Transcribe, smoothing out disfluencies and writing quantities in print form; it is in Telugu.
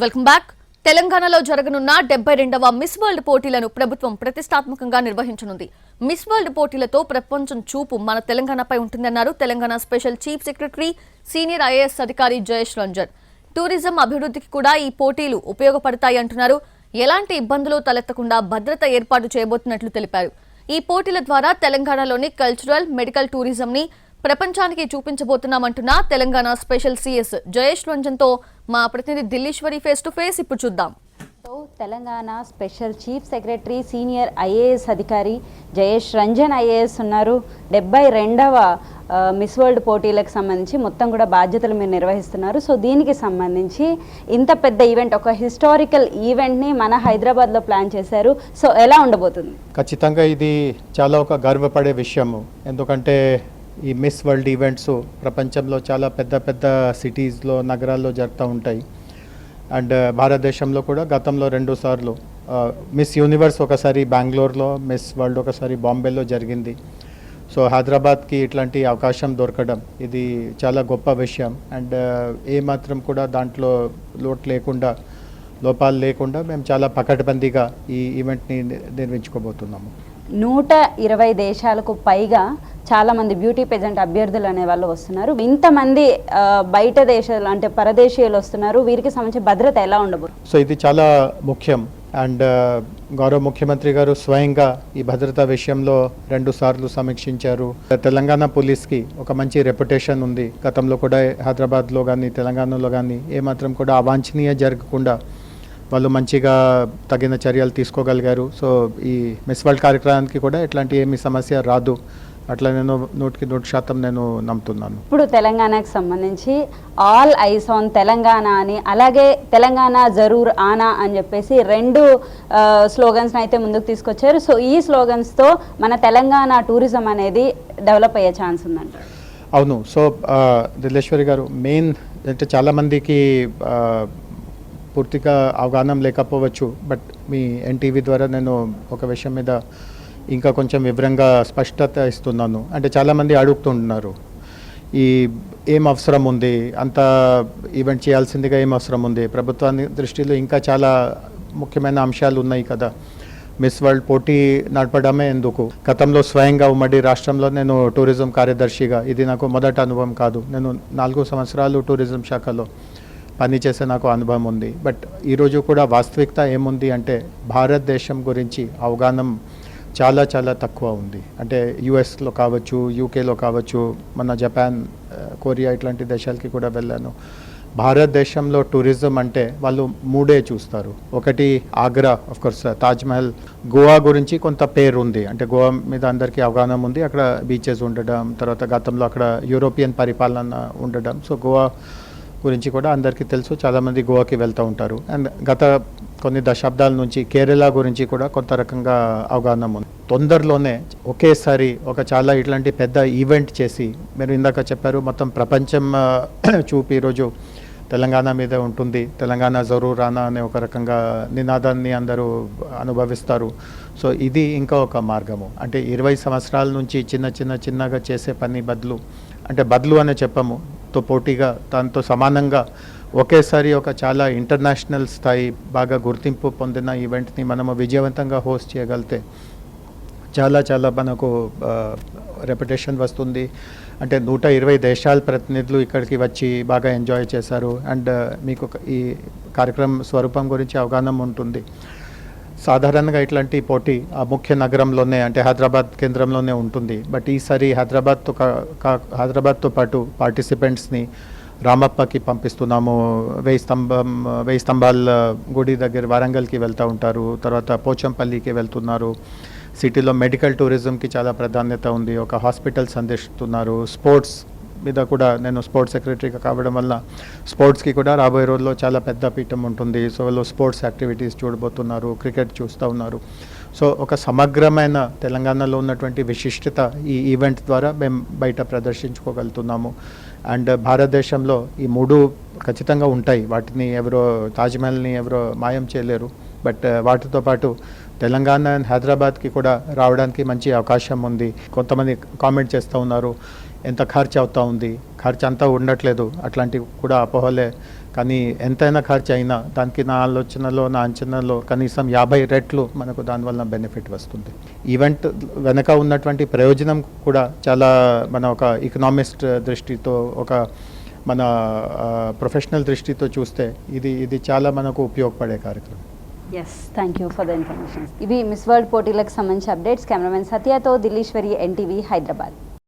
Welcome back. తెలంగాణలో జరగనున్న 72వ మిస్ వరల్డ్ పోటీలను ప్రభుత్వం ప్రతిష్టాత్మకంగా నిర్వహించనుంది. మిస్ వరల్డ్ పోటీలతో ప్రపంచం చూపు మన తెలంగాణపై ఉంటుందన్నారు Telangana special chief secretary senior IAS అధికారి జయేష్ రంజన్. టూరిజం అభివృద్ధికి కూడా ఈ పోటీలు ఉపయోగపడతాయి అంటున్నారు. ఎలాంటి ఇబ్బందులు తలెత్తకుండా భద్రత ఏర్పాటు చేయబోతున్నట్లు తెలిపారు. ఈ పోటీల ద్వారా తెలంగాణలోని కల్చరల్, మెడికల్ టూరిజంని ప్రపంచానికి చూపించబోతున్నామంటున్న తెలంగాణ స్పెషల్ సిఎస్ జయేష్ రంజన్ తో మా ప్రతినిధి దిల్లీశ్వరి ఫేస్ టు ఫేస్ ఇప్పుడు చూద్దాం. Telangana special chief secretary senior IAS అధికారి జయేష్ రంజన్ ఐఏఎస్ ఉన్నారు. 72వ మిస్ వరల్డ్ పోటీలకు సంబంధించి మొత్తం కూడా బాధ్యతలు మీరు నిర్వహిస్తున్నారు. సో దీనికి సంబంధించి ఇంత పెద్ద ఈవెంట్, ఒక హిస్టారికల్ ఈవెంట్ని మన హైదరాబాద్లో ప్లాన్ చేశారు. సో ఎలా ఉండబోతుంది? ఖచ్చితంగా ఇది చాలా ఒక గర్వపడే విషయము. ఎందుకంటే ఈ మిస్ వరల్డ్ ఈవెంట్స్ ప్రపంచంలో చాలా పెద్ద పెద్ద సిటీస్లో, నగరాల్లో జరుగుతూ ఉంటాయి. అండ్ భారతదేశంలో కూడా గతంలో 2 సార్లు మిస్ యూనివర్స్ ఒకసారి బెంగళూరులో, మిస్ వరల్డ్ ఒకసారి బాంబేలో జరిగింది. సో హైదరాబాద్కి ఇట్లాంటి అవకాశం దొరకడం ఇది చాలా గొప్ప విషయం. అండ్ ఏమాత్రం కూడా దాంట్లో లోపాలు లేకుండా మేము చాలా పకడ్బందీగా ఈ ఈవెంట్ని నిర్వహించుకోబోతున్నాము. 120 దేశాలకు పైగా చాలామంది బ్యూటీ పేజెంట్ అభ్యర్థులు అనే వాళ్ళు వస్తున్నారు. ఇంతమంది బయట దేశాలు అంటే పరదేశీయులు వస్తున్నారు. వీరికి సంబంధించి భద్రత ఎలా ఉండబోతుంది? సో ఇది చాలా ముఖ్యం. అండ్ గౌరవ ముఖ్యమంత్రి గారు స్వయంగా ఈ భద్రతా విషయంలో 2 సార్లు సమీక్షించారు. తెలంగాణ పోలీస్కి ఒక మంచి రెప్యుటేషన్ ఉంది. గతంలో కూడా హైదరాబాద్లో కానీ తెలంగాణలో కానీ ఏమాత్రం కూడా అవాంఛనీయ జరగకుండా వాళ్ళు మంచిగా తగిన చర్యలు తీసుకోగలిగారు. సో ఈ మిస్ వరల్డ్ కార్యక్రమానికి కూడా ఎట్లాంటి ఏమీ సమస్య రాదు. అట్లా నేను 100% నేను నమ్ముతున్నాను. ఇప్పుడు తెలంగాణకు సంబంధించి ఆల్ ఐస్ ఆన్ తెలంగాణ అని, అలాగే తెలంగాణ జరూర్ ఆనా అని చెప్పేసి 2 స్లోగన్స్ని అయితే ముందుకు తీసుకొచ్చారు. సో ఈ స్లోగన్స్తో మన తెలంగాణ టూరిజం అనేది డెవలప్ అయ్యే ఛాన్స్ ఉందంట. అవును. సో దిల్లేశ్వరి గారు, మెయిన్ అంటే చాలామందికి పూర్తిగా అవగాహన లేకపోవచ్చు. బట్ మీ ఎన్టీవీ ద్వారా నేను ఒక విషయం మీద ఇంకా కొంచెం వివరంగా స్పష్టత ఇస్తున్నాను. అంటే చాలామంది అడుగుతుంటున్నారు, ఈ ఏం అవసరం ఉంది, అంత ఈవెంట్ చేయాల్సిందిగా ఏం అవసరం ఉంది, ప్రభుత్వాన్ని దృష్టిలో ఇంకా చాలా ముఖ్యమైన అంశాలు ఉన్నాయి కదా, మిస్ వరల్డ్ పోటీ నడపడమే ఎందుకు? గతంలో స్వయంగా ఉమ్మడి రాష్ట్రంలో నేను టూరిజం కార్యదర్శిగా, ఇది నాకు మొదటి అనుభవం కాదు. నేను 4 సంవత్సరాలు టూరిజం శాఖలో పనిచేసే నాకు అనుభవం ఉంది. బట్ ఈరోజు కూడా వాస్తవికత ఏముంది అంటే భారతదేశం గురించి అవగాహన చాలా చాలా తక్కువ ఉంది. అంటే యుఎస్లో కావచ్చు, యూకేలో కావచ్చు, మన జపాన్, కొరియా ఇట్లాంటి దేశాలకి కూడా వెళ్ళాను. భారతదేశంలో టూరిజం అంటే వాళ్ళు 3 చూస్తారు. ఒకటి ఆగ్రా, ఆఫ్కోర్స్ తాజ్మహల్. గోవా గురించి కొంత పేరు ఉంది, అంటే గోవా మీద అందరికీ అవగాహన ఉంది. అక్కడ బీచెస్ ఉండడం, తర్వాత గతంలో అక్కడ యూరోపియన్ పరిపాలన ఉండడం. సో గోవా గురించి కూడా అందరికీ తెలుసు, చాలామంది గోవాకి వెళ్తూ ఉంటారు. అండ్ గత కొన్ని దశాబ్దాల నుంచి కేరళ గురించి కూడా కొంత రకంగా అవగాహన ఉంది. తొందరలోనే ఒకేసారి ఒక చాలా ఇట్లాంటి పెద్ద ఈవెంట్ చేసి, మీరు ఇందాక చెప్పారు మొత్తం ప్రపంచం చూపి ఈరోజు తెలంగాణ మీద ఉంటుంది. తెలంగాణ జరూర్ ఆనా అనే ఒక రకంగా నినాదాన్ని అందరూ అనుభవిస్తారు. సో ఇది ఇంకా ఒక మార్గము. అంటే 20 సంవత్సరాల నుంచి చిన్నగా చేసే పని బదులు అనే చెప్పము, తో పోటీగా దాంతో సమానంగా ఒకేసారి ఒక చాలా ఇంటర్నేషనల్ స్థాయి, బాగా గుర్తింపు పొందిన ఈవెంట్ని మనము విజయవంతంగా హోస్ట్ చేయగలిగితే చాలా మనకు రెప్యుటేషన్ వస్తుంది. అంటే 120 దేశాల ప్రతినిధులు ఇక్కడికి వచ్చి బాగా ఎంజాయ్ చేశారు. అండ్ మీకు ఈ కార్యక్రమం స్వరూపం గురించి అవగాహన ఉంటుంది. సాధారణంగా ఇట్లాంటి పోటీ ఆ ముఖ్య నగరంలోనే, అంటే హైదరాబాద్ కేంద్రంలోనే ఉంటుంది. బట్ ఈసారి హైదరాబాద్తో పాటు పార్టిసిపెంట్స్ని రామప్పకి పంపిస్తున్నాము. 1000 స్తంభాల గుడి దగ్గర వరంగల్కి వెళ్తూ ఉంటారు, తర్వాత పోచంపల్లికి వెళ్తున్నారు. సిటీలో మెడికల్ టూరిజంకి చాలా ప్రాధాన్యత ఉంది. ఒక హాస్పిటల్స్ అందిస్తున్నారు. స్పోర్ట్స్ మీద కూడా నేను స్పోర్ట్స్ సెక్రటరీగా కావడం వల్ల స్పోర్ట్స్కి కూడా రాబోయే రోజుల్లో చాలా పెద్ద పీఠం ఉంటుంది. సో వాళ్ళు స్పోర్ట్స్ యాక్టివిటీస్ చూడబోతున్నారు, క్రికెట్ చూస్తూ ఉన్నారు. సో ఒక సమగ్రమైన తెలంగాణలో ఉన్నటువంటి విశిష్టత ఈ ఈవెంట్ ద్వారా మేము బయట ప్రదర్శించుకోగలుగుతున్నాము. అండ్ భారతదేశంలో ఈ 3 ఖచ్చితంగా ఉంటాయి. వాటిని తాజ్మహల్ని ఎవరో మాయం చేయలేరు. బట్ వాటితో పాటు తెలంగాణ అండ్ హైదరాబాద్కి కూడా రావడానికి మంచి అవకాశం ఉంది. కొంతమంది కామెంట్ చేస్తూ ఉన్నారు, ఎంత ఖర్చు అవుతూ ఉంది, ఖర్చు అంతా ఉండట్లేదు, అట్లాంటివి కూడా అపోహలే కానీ ఎంతైనా ఖర్చు అయినా దానికి నా ఆలోచనలో నా అంచనాలో కనీసం 50 రెట్లు మనకు దానివల్ల బెనిఫిట్ వస్తుంది. ఈవెంట్ వెనక ఉన్నటువంటి ప్రయోజనం కూడా చాలా మన ఒక ఎకనామిస్ట్ దృష్టితో ఒక మన ప్రొఫెషనల్ దృష్టితో చూస్తే ఇది చాలా మనకు ఉపయోగపడే కార్యక్రమం. Yes, thank you for the information. ఇవి మిస్ వరల్డ్ పోటీలకు సంబంధించి అప్డేట్స్. కెమెరామెన్ సత్యతో దిల్లీశ్వరి, ఎన్టీవీ, హైదరాబాద్.